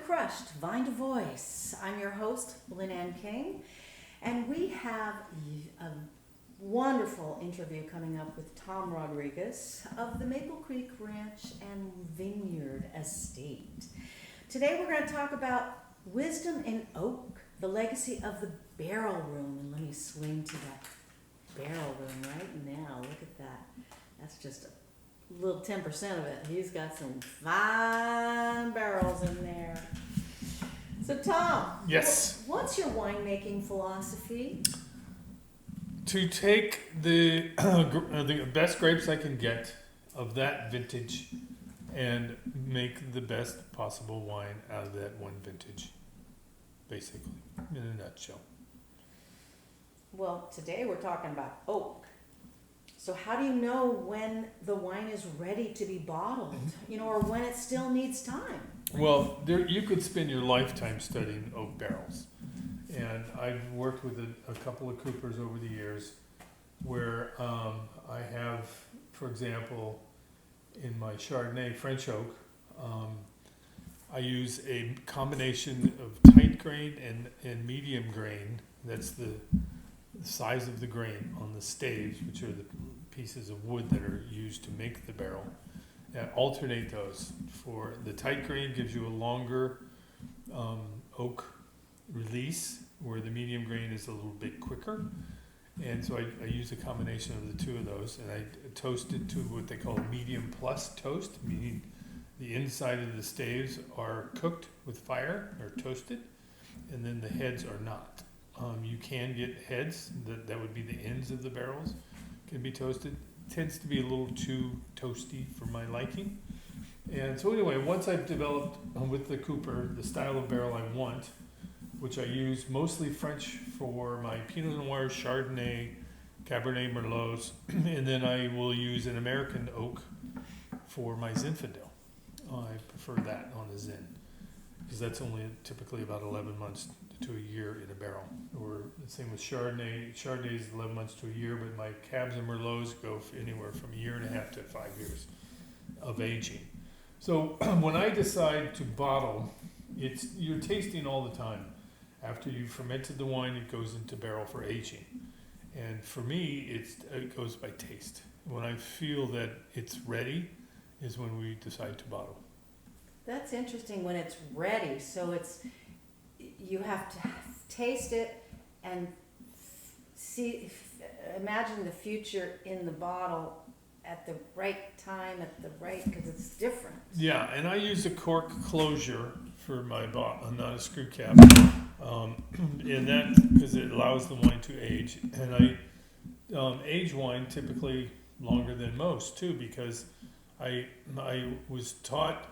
Crushed, Vine to Voice. I'm your host, Lynn Ann King, and we have a wonderful interview coming up with Tom Rodrigues of the Maple Creek Ranch and Vineyard Estate. Today we're going to talk about wisdom in oak, the legacy of the barrel room. And let me swing to that barrel room right now. Look at that. That's just a little 10% of it. He's got some fine barrels in there. So Tom, yes, what's your winemaking philosophy? To take the best grapes I can get of that vintage and make the best possible wine out of that one vintage, basically, in a nutshell. Well, today we're talking about oak. So how do you know when the wine is ready to be bottled, or when it still needs time? Well, you could spend your lifetime studying oak barrels. And I've worked with a couple of coopers over the years where I have, for example, in my Chardonnay French oak, I use a combination of tight grain and medium grain. That's the size of the grain on the staves, which are the pieces of wood that are used to make the barrel. And alternate those. For the tight grain gives you a longer oak release, where the medium grain is a little bit quicker. And so I use a combination of the two of those, and I toast it to what they call medium plus toast, meaning the inside of the staves are cooked with fire or toasted, and then the heads are not. You can get heads, that would be the ends of the barrels, can be toasted. Tends to be a little too toasty for my liking. And so anyway, once I've developed with the cooper the style of barrel I want, which I use mostly French for my Pinot Noir, Chardonnay, Cabernet Merlots, and then I will use an American oak for my Zinfandel. I prefer that on the Zin, because that's only typically about 11 months to a year in a barrel. Or the same with Chardonnay. Chardonnay is 11 months to a year, but my Cabs and Merlots go for anywhere from a year and a half to 5 years of aging. So when I decide to bottle, you're tasting all the time. After you've fermented the wine, it goes into barrel for aging. And for me, it goes by taste. When I feel that it's ready is when we decide to bottle. That's interesting, when it's ready. So you have to taste it and imagine the future in the bottle at the right time, because it's different. Yeah, and I use a cork closure for my bottle, not a screw cap. And that, because it allows the wine to age. And I age wine typically longer than most too, because I was taught,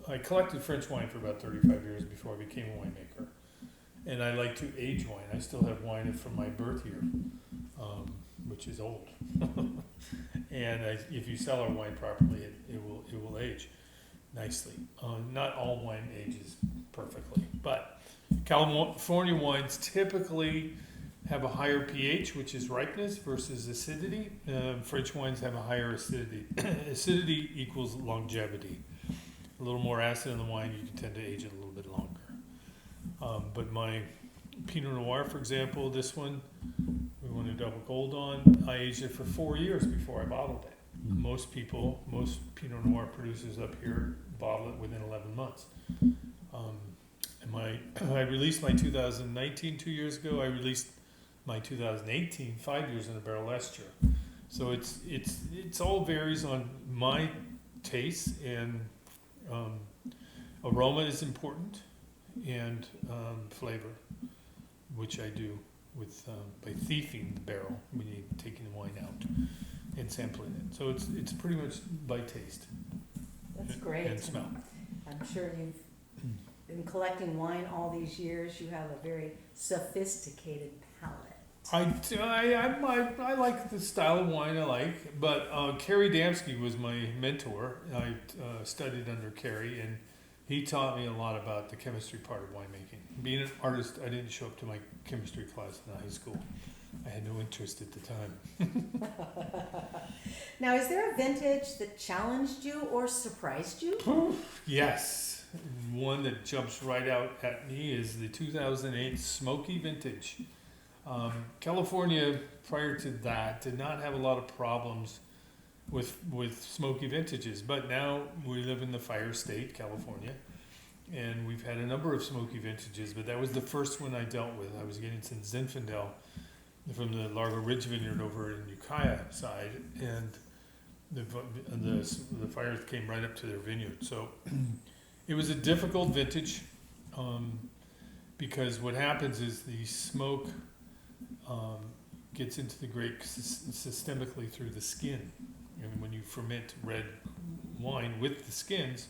I collected French wine for about 35 years before I became a winemaker. And I like to age wine. I still have wine from my birth year, which is old. And if you sell our wine properly, it will age nicely. Not all wine ages perfectly, but California wines typically have a higher pH, which is ripeness, versus acidity. French wines have a higher acidity. Acidity equals longevity. A little more acid in the wine, you can tend to age it a little bit longer. But my Pinot Noir, for example, this one, we went a double gold on. I aged it for 4 years before I bottled it. Most Pinot Noir producers up here bottle it within 11 months. I released my 2019 2 years ago. I released my 2018 5 years in a barrel last year. So it's all varies on my taste, and aroma is important, and flavor, which I do with by thieving the barrel when you're taking the wine out and sampling it. So it's pretty much by taste. That's great. And smell. I'm sure you've been collecting wine all these years. You have a very sophisticated palate. I like the style of wine I like, but Kerry Damsky was my mentor. I studied under Kerry, and he taught me a lot about the chemistry part of winemaking. Being an artist, I didn't show up to my chemistry class in high school. I had no interest at the time. Now, is there a vintage that challenged you or surprised you? Yes. one that jumps right out at me is the 2008 Smoky Vintage. California, prior to that, did not have a lot of problems with smoky vintages, but now we live in the fire state, California, and we've had a number of smoky vintages, but that was the first one I dealt with. I was getting some Zinfandel from the Largo Ridge Vineyard over in Ukiah side, and the fire came right up to their vineyard. So it was a difficult vintage, because what happens is the smoke gets into the grape systemically through the skin. And when you ferment red wine with the skins,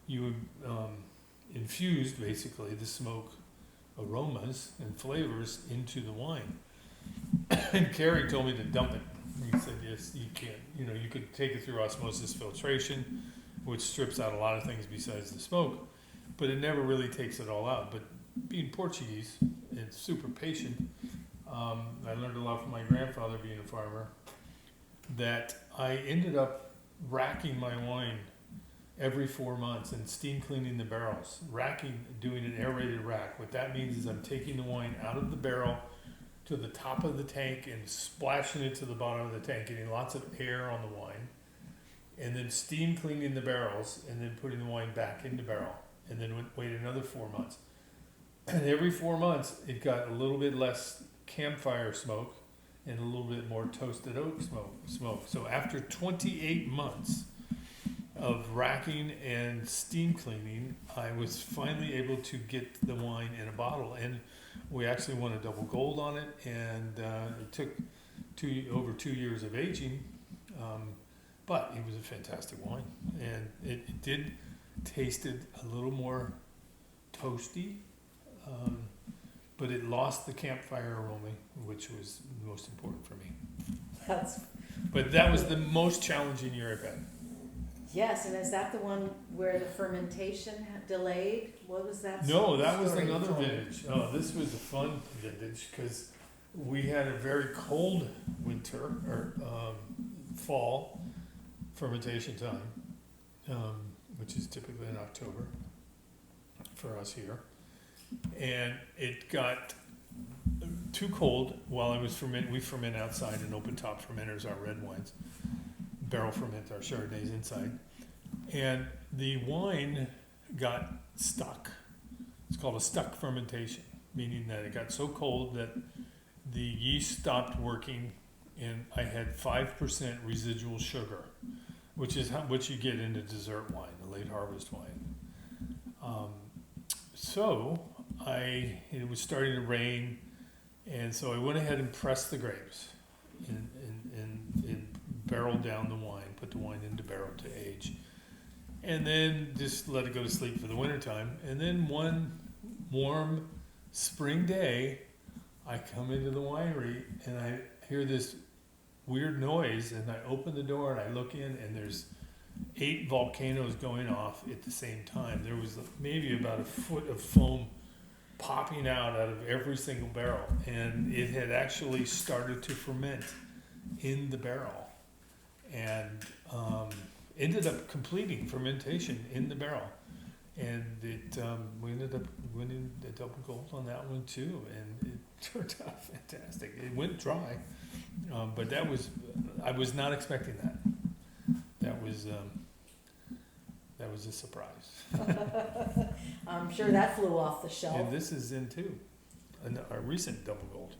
you infuse basically the smoke aromas and flavors into the wine. And Carrie told me to dump it. He said, yes, you can. You know, you could take it through osmosis filtration, which strips out a lot of things besides the smoke, but it never really takes it all out. But being Portuguese and super patient, I learned a lot from my grandfather being a farmer, that I ended up racking my wine every 4 months and steam cleaning the barrels. Racking, doing an aerated rack. What that means is I'm taking the wine out of the barrel to the top of the tank and splashing it to the bottom of the tank, getting lots of air on the wine, and then steam cleaning the barrels, and then putting the wine back in the barrel, and then wait another 4 months. And every 4 months, it got a little bit less campfire smoke and a little bit more toasted oak smoke. So after 28 months of racking and steam cleaning, I was finally able to get the wine in a bottle, and we actually won a double gold on it, and it took over 2 years of aging, but it was a fantastic wine, and it did tasted a little more toasty, but it lost the campfire aroma, which was the most important for me. But that was the most challenging year I've had. Yes, and is that the one where the fermentation delayed? What was that? No, that was another vintage. Oh, this was a fun vintage because we had a very cold winter or fall fermentation time, which is typically in October for us here. And it got too cold while I was fermenting. We ferment outside in open top fermenters, our red wines. Barrel ferment our Chardonnays inside. And the wine got stuck. It's called a stuck fermentation, meaning that it got so cold that the yeast stopped working, and I had 5% residual sugar, which is what you get in a dessert wine, a late harvest wine. It was starting to rain, and so I went ahead and pressed the grapes and barreled down the wine, put the wine into barrel to age, and then just let it go to sleep for the wintertime. And then one warm spring day, I come into the winery and I hear this weird noise, and I open the door and I look in, and there's 8 volcanoes going off at the same time. There was maybe about a foot of foam popping out of every single barrel, and it had actually started to ferment in the barrel, and ended up completing fermentation in the barrel, and we ended up winning the double gold on that one too, and it turned out fantastic. It went dry, but I was not expecting that. That was a surprise. I'm sure that flew off the shelf. And this is in too, a recent double gold.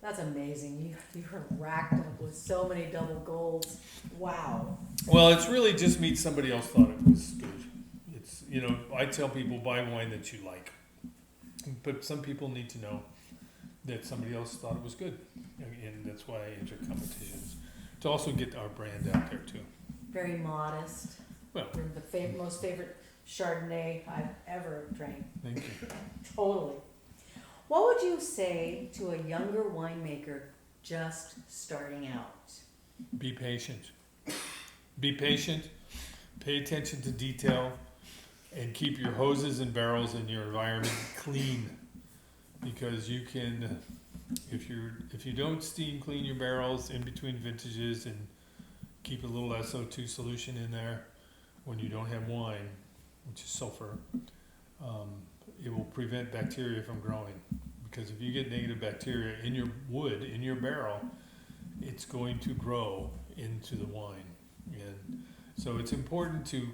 That's amazing. You were racked up with so many double golds. Wow. Well, it's really just me. Somebody else thought it was good. It's, I tell people buy wine that you like, but some people need to know that somebody else thought it was good, and that's why I enter competitions to also get our brand out there too. Very modest. Well, you're the most favorite Chardonnay I've ever drank. Thank you. Totally. What would you say to a younger winemaker just starting out? Be patient. Be patient. Pay attention to detail, and keep your hoses and barrels and your environment clean, because you can, if you don't steam clean your barrels in between vintages and keep a little SO2 solution in there when you don't have wine, which is sulfur, it will prevent bacteria from growing. Because if you get negative bacteria in your wood, in your barrel, it's going to grow into the wine. And so it's important to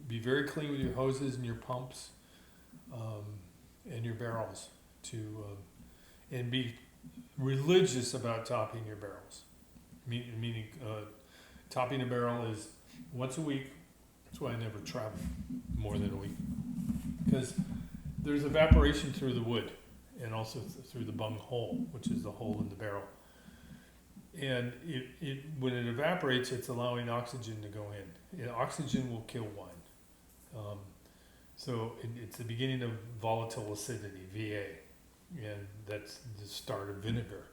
be very clean with your hoses and your pumps and your barrels, and be religious about topping your barrels. Meaning, topping a barrel is once a week. That's why I never travel more than a week, because there's evaporation through the wood and also through the bung hole, which is the hole in the barrel. And when it evaporates, it's allowing oxygen to go in. And oxygen will kill wine. So it's the beginning of volatile acidity, VA, and that's the start of vinegar.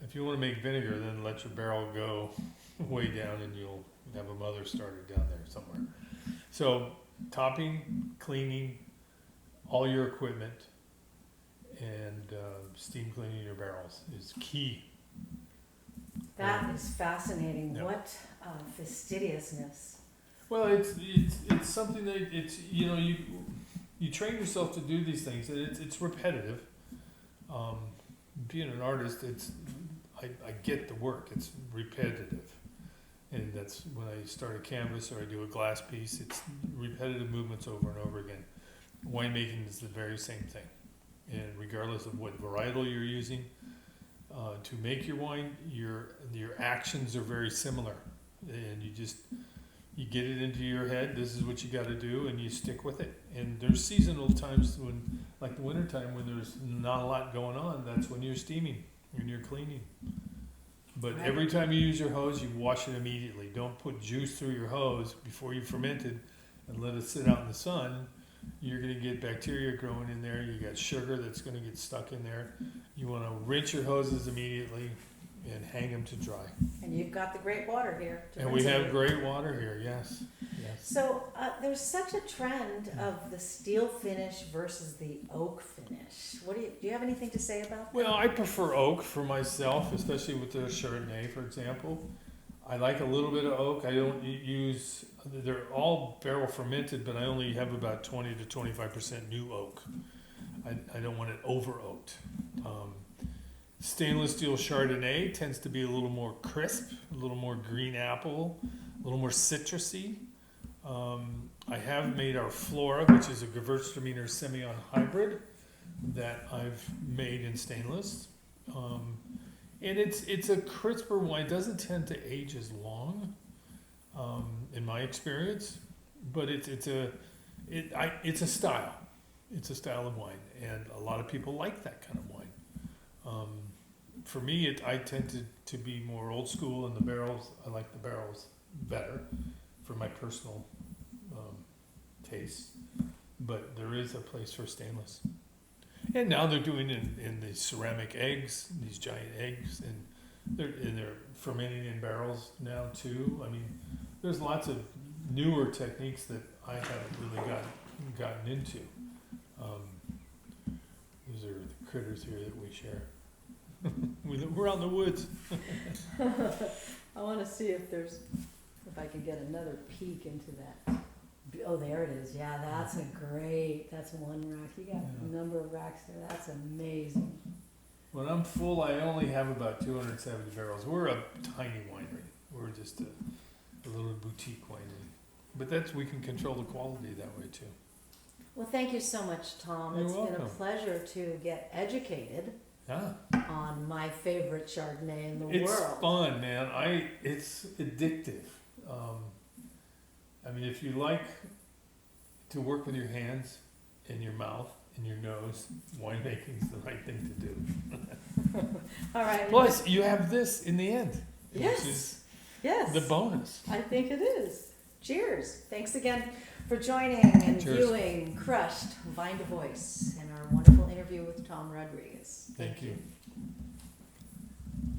If you want to make vinegar, then let your barrel go way down and you'll have a mother started down there somewhere. So topping, cleaning all your equipment, and steam cleaning your barrels is key. That is fascinating. Yeah. What fastidiousness. Well, it's something that you train yourself to do these things, and it's repetitive. Being an artist, I get the work. It's repetitive, and that's when I start a canvas or I do a glass piece. It's repetitive movements over and over again. Winemaking is the very same thing, and regardless of what varietal you're using to make your wine, your actions are very similar, and you get it into your head. This is what you got to do, and you stick with it. And there's seasonal times when, like the winter time, when there's not a lot going on. That's when you're steaming, when you're cleaning. But Right. every time you use your hose, you wash it immediately. Don't put juice through your hose before you ferment it and let it sit out in the sun. You're going to get bacteria growing in there. You got sugar that's going to get stuck in there. You want to rinse your hoses immediately and hang them to dry. And you've got the great water here. And we have great water here, yes. So there's such a trend of the steel finish versus the oak finish. Do you have anything to say about that? Well, I prefer oak for myself, especially with the Chardonnay, for example. I like a little bit of oak. I don't use, they're all barrel fermented, but I only have about 20 to 25% new oak. I don't want it over oaked. Stainless steel Chardonnay tends to be a little more crisp, a little more green apple, a little more citrusy. I have made our Flora, which is a Gewürztraminer Semillon hybrid that I've made in stainless. And it's a crisper wine. It doesn't tend to age as long, in my experience, but it's a style. It's a style of wine, and a lot of people like that kind of wine. For me, I tend to be more old school in the barrels. I like the barrels better for my personal taste, but there is a place for stainless. And now they're doing in the ceramic eggs, these giant eggs, and they're fermenting in barrels now too. I mean, there's lots of newer techniques that I haven't really gotten into. Those are the critters here that we share. We're out in the woods. I want to see if I can get another peek into that. Oh, there it is. Yeah, that's that's one rack. You got a number of racks there. That's amazing. When I'm full, I only have about 270 barrels. We're a tiny winery. We're just a little boutique winery. But we can control the quality that way too. Well, thank you so much, Tom. You're It's been a welcome. pleasure to get educated Yeah. on my favorite Chardonnay in the It's world. fun, man. It's addictive. I mean, if you like to work with your hands and your mouth and your nose, winemaking is the right thing to do. All right. Plus, you have this in the end, Yes. which is Yes. the bonus. I think it is. Cheers. Thanks again for joining and Cheers. viewing Crushed Vine to Voice and our wonderful interview with Tom Rodrigues. Thank you.